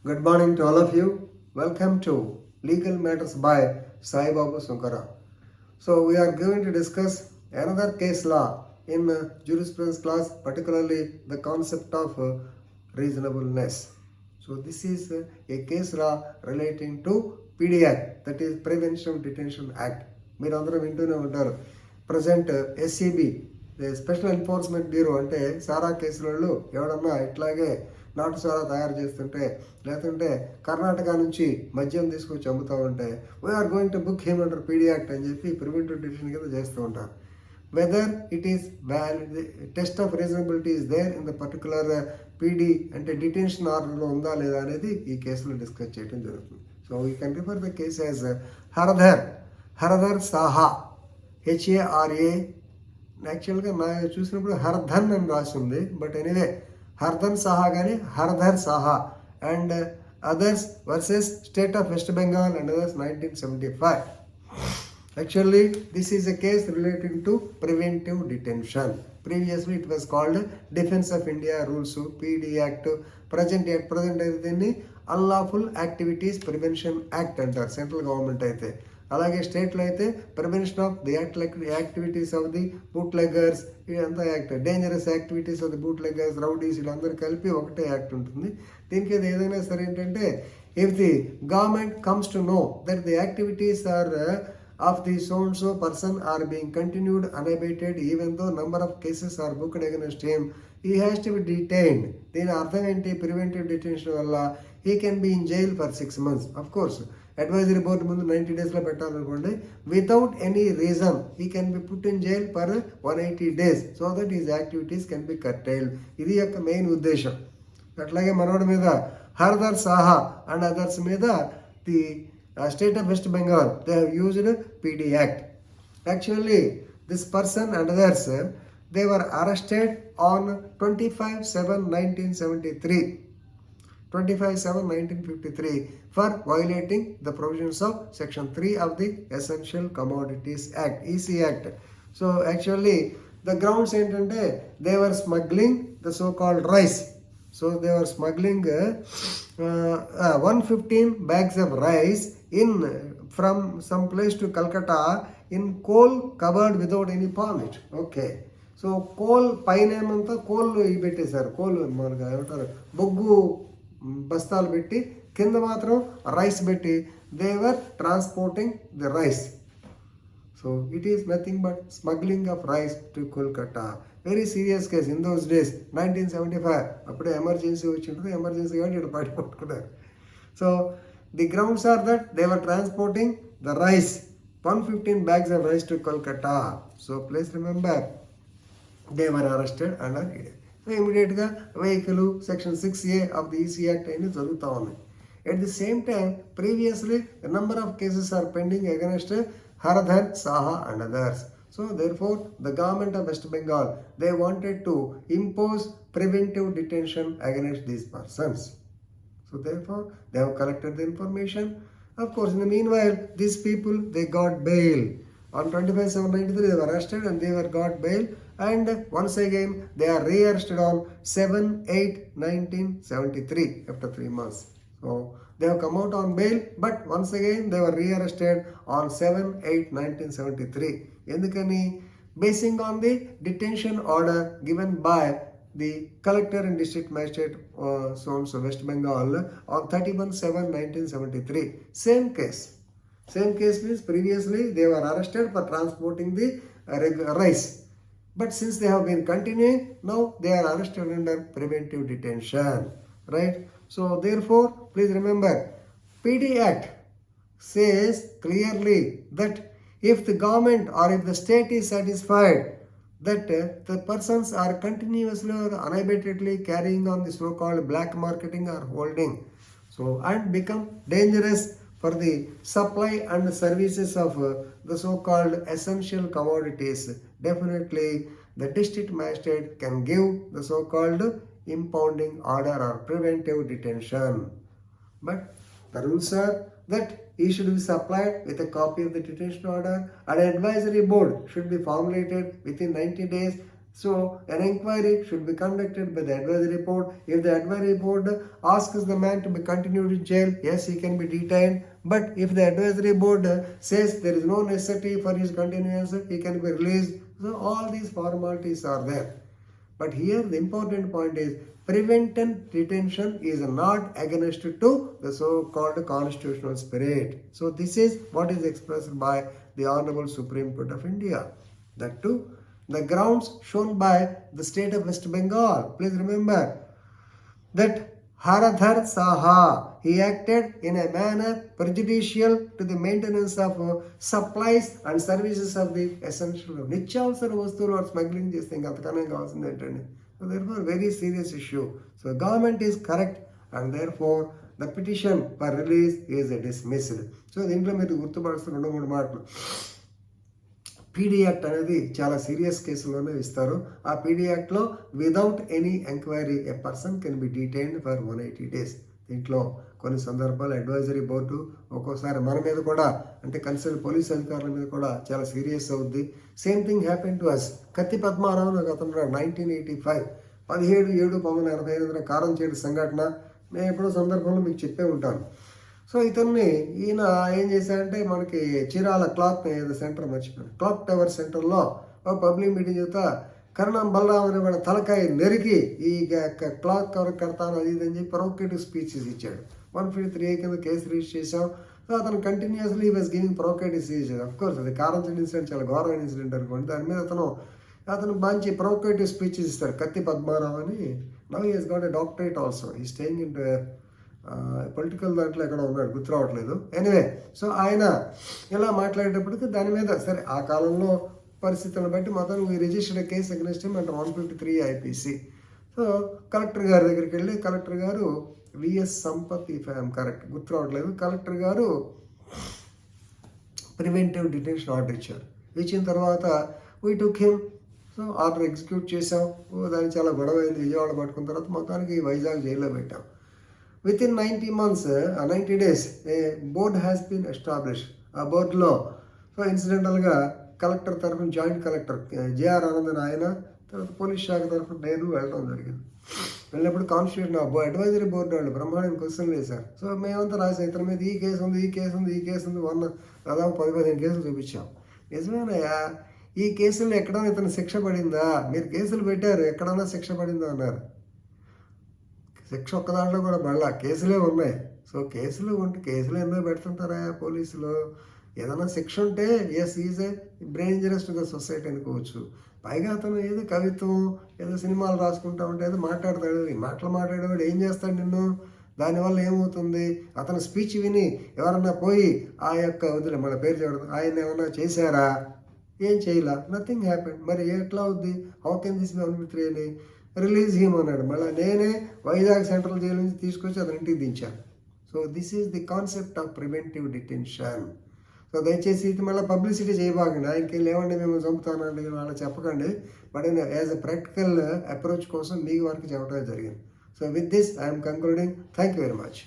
Good morning to all of you. Welcome to Legal Matters by Sai Babu Sunkara. So we are going to discuss another case law in jurisprudence class, particularly the concept of reasonableness. So this is a case law relating to PDAct, that is Prevention of Detention Act. మీరు అందరూ వింటూనే ఉంటారు. Present SCB special enforcement bureau అంటే సారా కేసులలో ఎవడన్నా ఇట్లాగే నాటు సారా తయారు చేస్తుంటే లేకుంటే కర్ణాటక నుంచి మద్యం తీసుకొచ్చి అమ్ముతూ ఉంటే we are going to book him under PD Act అని చెప్పి ప్రివెంటివ్ డిటెన్షన్ కింద చేస్తూ ఉంటారు. Whether it is valid test of reasonability is there in the particular PD అంటే డిటెన్షన్ ఆర్డర్లో ఉందా లేదా అనేది ఈ కేసులో డిస్కస్ చేయడం జరుగుతుంది. So you can refer the case as Haradhar Saha HARA. యాక్చువల్గా నా చూసినప్పుడు హర్ధన్ అని రాసింది, బట్ ఎనీవే హర్ధన్ సాహా కానీ Haradhar Saha and others versus state of West Bengal and others 1975. Actually, this is a case relating to preventive detention. Previously, it was called Defense of India Rules, PDAct. Present అయితే దీన్ని Unlawful Activities Prevention Act అంటారు central government అయితే. అలాగే స్టేట్లో అయితే prevention of the activities of the bootleggers, ఇదంతా act. Dangerous activities of the bootleggers, rowdies, వీళ్ళందరూ కలిపి ఒకటే యాక్ట్ ఉంటుంది. దీనికి ఏదైనా సరే ఏంటంటే if the government comes to know that the activities are of the so-and-so person are being continued unabated even though number of cases are booked against him, he has to be detained. దీని అర్థం ఏంటి? Preventive detention వల్ల he can be in jail for 6 months. Of course, advisory board ముందు 90 daysలో పెట్టాలనుకోండి, without any reason he can be put in jail for 180 days so that his activities can be curtailed. ఇది యొక్క main ఉద్దేశం. అట్లాగే మనోడి మీద హర్ధర్ Saha and others మీద the State of West Bengal, they have used PDAct. Actually, this person and others, they were arrested on 25/7/1973, 25/7/1953 for violating the provisions of Section 3 of the Essential Commodities Act, ECAct. So actually, the grounds ఏంటంటే they were smuggling the so-called rice. So they were smuggling 115 bags of rice from some place to Calcutta in coal covered without any permit. Okay. So coal పైన ఏమంతా కోళ్ళు పెట్టేశారు, కోళ్ళు మనకు ఏమంటారు బొగ్గు బస్తాలు పెట్టి కింద మాత్రం రైస్ పెట్టి they were transporting the rice. So it is nothing but smuggling of rice to Kolkata. Very serious case in those days, 1975. అప్పుడే ఎమర్జెన్సీ వచ్చింటుంది, ఎమర్జెన్సీ కాబట్టి ఇక్కడ బయట పట్టుకున్నారు. So the grounds are that they were transporting the rice, 115 bags of rice to Kolkata. So please remember, they were arrested under it. So immediately vehicle section 6A of the ECAct అనేది జరుగుతూ ఉంది. At the same time, previously the number of cases are pending against Hardhar, Saha and others. So therefore, the government of West Bengal, they wanted to impose preventive detention against these persons. So therefore, they have collected the information. Of course, in the meanwhile, these people, they got bail. On 25/7/1993, they were arrested and they were got bail. And once again, they are re-arrested on 7/8/1973 after 3 months. So they have come out on bail, but once again, they were re-arrested on 7/8/1973. ఎందుకని? Basing on the detention order given by the collector and district magistrate so West Bengal on 31/7/1973. Same case means previously they were arrested for transporting the rice, but since they have been continuing, now they are arrested under preventive detention, right? So therefore, please remember, PDAct says clearly that if the government or if the state is satisfied that the persons are continuously or unabatedly carrying on the so-called black marketing or holding, so and become dangerous for the supply and services of the so-called essential commodities, definitely the district magistrate can give the so-called impounding order or preventive detention. But the rules are that he should be supplied with a copy of the detention order. An advisory board should be formulated within 90 days So an inquiry should be conducted by the advisory board. If the advisory board asks the man to be continued in jail, yes, he can be detained. But if the advisory board says there is no necessity for his continuance, he can be released. So all these formalities are there. But here the important point is preventive detention is not against to the so-called constitutional spirit. So this is what is expressed by the Honorable Supreme Court of India. That too, the grounds shown by the state of West Bengal. Please remember that Haradhar Saha, he acted in a manner prejudicial to the maintenance of supplies and services of the essential. నిత్యావసర వస్తువులు వారు smuggling చేస్తే ఇంకా అంతకన్నా కావాల్సింది ఏంటండి. So therefore very serious issue. So government is correct and therefore the petition for release is dismissed. So దీంట్లో మీరు గుర్తుపడుతున్న 2-3 మాటలు. PDAct అనేది చాలా సీరియస్ కేసులోనే ఇస్తారు. ఆ PDActలో without any enquiry a person can be detained for 180 days. దీంట్లో కొన్ని సందర్భాలు అడ్వైజరీ బోర్డు ఒక్కోసారి మన మీద కూడా అంటే కన్సర్న్ పోలీస్ అధికారుల మీద కూడా చాలా సీరియస్ అవుద్ది. Same thing happen to us. Kathi Padmarao నాకు అతను 1985 17/7/1985 కారం చేయడం సంఘటన నేను ఎప్పుడో సందర్భంలో మీకు చెప్పే ఉంటాను. సో ఈయన ఏం చేశారంటే మనకి చీరాల క్లాక్ సెంటర్ మర్చిపోయాను, క్లాక్ టవర్ సెంటర్లో పబ్లిక్ మీటింగ్ చేత కరణం బలరాం అనే వాడు తలకాయ నెరికి ఈ క్లాక్ కవర్ కడతాను అది ఇది అని చెప్పి ప్రొవోకేటివ్ స్పీచెస్ ఇచ్చాడు. 153A కింద కేసు రిజిస్టర్ చేశాం. సో అతను continuously was giving provocative speech. Of course అది కారం ఇన్సిడెంట్ చాలా ఘోరమైన ఇన్సిడెంట్ అనుకోండి. దాని మీద అతను మంచి ప్రొవోకేటివ్ స్పీచెస్ ఇస్తాడు. కత్తి పద్మారావు అని. Now he has got a doctorate also. ఈ స్టేయింగ్ ఇన్ పొలిటికల్ దాంట్లో ఎక్కడ ఉన్నాడు గుర్తు రావట్లేదు. ఎనివే, సో ఆయన ఇలా మాట్లాడేటప్పటికి దాని మీద సరే ఆ కాలంలో పరిస్థితులను బట్టి మొత్తం ఈ రిజిస్టర్డ్ కేసు అగెన్స్ట్ హిమ్ అంటారు 153 IPC. సో కలెక్టర్ గారి దగ్గరికి వెళ్ళి కలెక్టర్ గారు V S Sampath, if I'm correct గుర్తు రావట్లేదు, కలెక్టర్ గారు ప్రివెంటివ్ డిటెన్షన్ ఆర్డర్ ఇచ్చారు. ఇచ్చిన తర్వాత we took him. So order execute చేసాం. దానికి చాలా గొడవ అయింది. విజయవాడ పట్టుకున్న తర్వాత మొత్తానికి వైజాగ్ జైల్లో పెట్టాం. Within 90 days a board has been established. ఆ బోర్డులో సో ఇన్సిడెంటల్గా కలెక్టర్ తరఫున జాయింట్ కలెక్టర్ జేఆర్ ఆనందన్ ఆయన, తర్వాత పోలీస్ శాఖ తరఫున నేను వెళ్ళడం జరిగింది. వెళ్ళినప్పుడు కాన్స్టిట్యూషన్ అడ్వైజరీ బోర్డు వాళ్ళు బ్రహ్మాండం క్వశ్చన్లు వేశారు. సో మేమంతా రాసాం ఇతని మీద ఈ కేసు ఉంది, ఈ కేసు ఉంది, ఈ కేసు ఉంది. దాదాపు 10-15 కేసులు చూపించాం. నిజమేనయ్యా, ఈ కేసుల్లో ఎక్కడైనా ఇతను శిక్ష పడిందా? మీరు కేసులు పెట్టారు, ఎక్కడైనా శిక్ష పడిందా అన్నారు. శిక్ష ఒక్క దాంట్లో కూడా పడలా, కేసులే ఉన్నాయి. సో కేసులు ఎన్నో పెడుతుంటారా పోలీసులు. ఏదైనా శిక్ష ఉంటే as is a dangerous to the society అనుకోవచ్చు. పైగా అతను ఏదో కవిత్వం ఏదో సినిమాలు రాసుకుంటా ఉంటే ఏదో మాట్లాడతాడు. ఈ మాట్లాడేవాడు ఏం చేస్తాడు నిన్ను? దానివల్ల ఏమవుతుంది? అతను స్పీచ్ విని ఎవరన్నా పోయి ఆ యొక్క వదిలే మన పేరు చెప్పడం ఆయన ఏమన్నా చేశారా? ఏం చేయలా, నథింగ్ హ్యాపెండ్. మరి ఎట్లా అవుద్ది? హౌ కెన్ దిస్ బి 153 అని రిలీజ్ హిమ్ అన్నాడు. మళ్ళీ నేనే వైజాగ్ సెంట్రల్ జైలు నుంచి తీసుకొచ్చి అతని ఇంటికి దించాను. So this is the concept of preventive detention. So దయచేసి ఇది మళ్ళీ పబ్లిసిటీ చేయబాకండి. ఆయనకి లేవండి మేము చంపుతానండి అలా చెప్పకండి. But as a practical approach కోసం మీకు వరకు చెప్పడం జరిగింది. So with this I'm concluding. Thank you very much.